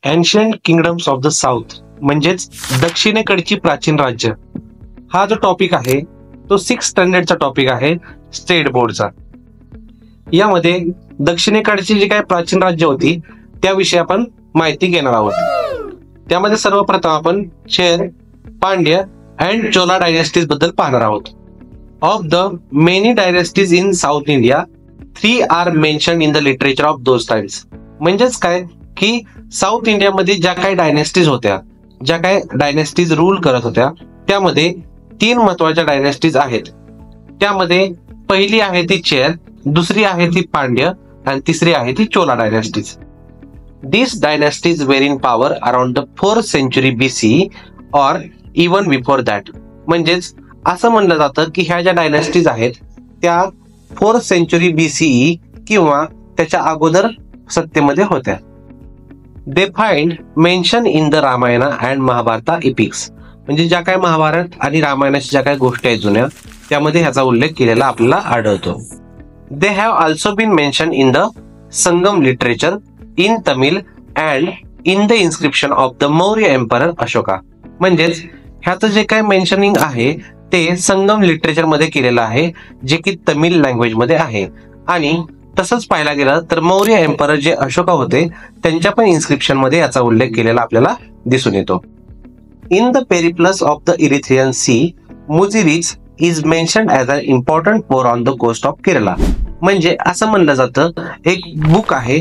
Ancient kingdoms of the south म्हणजेच दक्षिणेकडची प्राचीन राज्य, हा जो टॉपिक आहे तो 6th स्टँडर्डचा टॉपिक आहे स्टेट बोर्डचा। यामध्ये दक्षिणेकडची जी काही प्राचीन राज्य होती त्याविषयी आपण माहिती घेणार आहोत। त्यामध्ये सर्वप्रथम आपण चेर, पांड्य अँड चोला डायनेस्टीज बद्दल पाहणार आहोत। Of the many dynasties in South India 3 are mentioned in the literature of those times. म्हणजेच काय की साऊथ इंडियामध्ये ज्या काही डायनेस्टीज होत्या, ज्या काही डायनेस्टीज रूल करत होत्या, त्यामध्ये 3 महत्वाच्या डायनेस्टीज आहेत। त्यामध्ये पहिली आहे ती चेर, दुसरी आहे ती पांड्य आणि तिसरी आहे ती चोला dynasties. These dynasties were in power around the 4th century BC or even before that। म्हणजेच असं म्हणलं जातं की ह्या ज्या डायनेस्टीज आहेत त्या 4th century BCE किंवा त्याच्या अगोदर सत्तेमध्ये होत्या। They find mention in the Ramayana and Mahabharata epics। म्हणजे ज्या काही महाभारत आणि रामायणाच्या ज्या काही गोष्टी आहेत जुन्या, त्यामध्ये ह्याचा उल्लेख केलेला आपल्याला आढळतो। They have also been mentioned in the Sangam literature in Tamil and in the inscription of the Maurya emperor Ashoka. म्हणजेच ह्याचं जे काय मेन्शनिंग आहे ते संगम लिटरेचर मध्ये केलेलं आहे, जे की तमिळ लँग्वेज मध्ये आहे। आणि तसंच पाहायला गेलं तर मौर्य एम्परर जे अशोका होते त्यांच्या पण इन्स्क्रिप्शन मध्ये याचा उल्लेख केलेला आपल्याला दिसून येतो। In the Periplus of the Erythraean sea Muziris is mentioned as a important port on the coast of Kerala. म्हणजे असं म्हणलं जातं, एक बुक आहे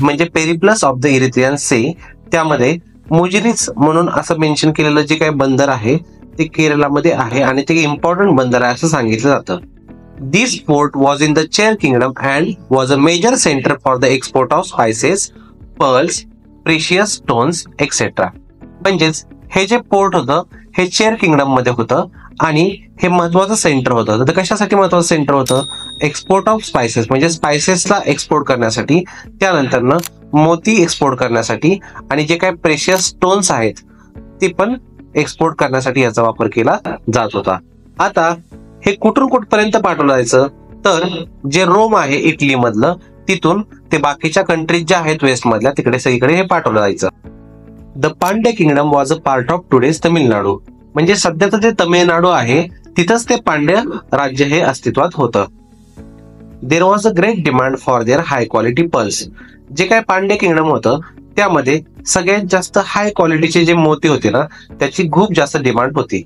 म्हणजे Periplus of the Erythraean sea, त्यामध्ये मुजिरीज म्हणून असं मेन्शन केलेलं जे काही बंदर आहे ते केरळामध्ये आहे आणि ते इम्पॉर्टंट बंदर आहे असं सांगितलं जातं। This port was in the Chera kingdom and was a major centre for the export of spices, pearls, precious stones etcetera. म्हणजेच हे जे पोर्ट होतं हे चेर किंगडम मध्ये होतं आणि हे महत्वाचं सेंटर होतं। तर कशासाठी महत्वाचं सेंटर होतं? एक्सपोर्ट ऑफ स्पायसेस म्हणजे स्पायसेसला एक्सपोर्ट करण्यासाठी, त्यानंतरनं मोती एक्सपोर्ट करण्यासाठी आणि जे काही प्रेशियस स्टोन्स आहेत ते पण एक्सपोर्ट करण्यासाठी याचा वापर केला जात होता। आता हे कुठून कुठपर्यंत पाठवलं जायचं? तर जे रोम आहे इटली मधलं, तिथून ते बाकीच्या कंट्रीज ज्या आहेत वेस्ट मधल्या तिकडे सगळीकडे हे पाठवलं जायचं। The Pandya kingdom was a part of today's Tamil Nadu. म्हणजे सध्याचं जे तमिळनाडू आहे तिथंच ते पांड्य राज्य हे अस्तित्वात होतं। There was a great demand for their high quality pearls. जे काय पांड्य किंगडम होतं त्यामध्ये सगळ्यात जास्त हाय क्वालिटीचे जे मोती होते ना त्याची खूप जास्त डिमांड होती।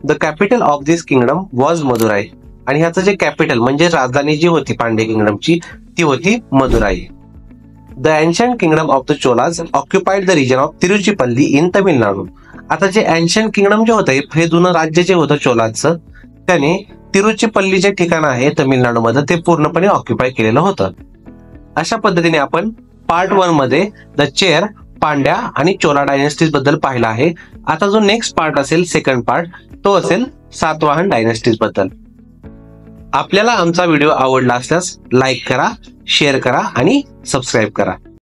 The capital of this kingdom was Madurai. आणि ह्याचं जे कॅपिटल म्हणजे राजधानी जी होती पांड्य किंगडमची ती होती Madurai. The ancient kingdom of the Cholas occupied the region of Tiruchirappalli in Tamil Nadu. आता जे एन्शियंट किंगडम जे होतं हे जुनं राज्य जे होतं चोलाचं, त्याने तिरुचिपल्ली जे ठिकाण आहे तमिळनाडू मध्ये ते पूर्णपणे ऑक्युपाय केलेलं होतं। अशा पद्धतीने आपण पार्ट 1 मध्ये द चेर, पांड्या आणि चोला डायनेस्टीज बद्दल पाहिला आहे। आता जो नेक्स्ट पार्ट असेल, सेकंड पार्ट, तो असेल सातवाहन डायनेस्टीज बद्दल। आपल्याला आमचा व्हिडिओ आवडला असल्यास लाईक करा, शेअर करा आणि सबस्क्राईब करा।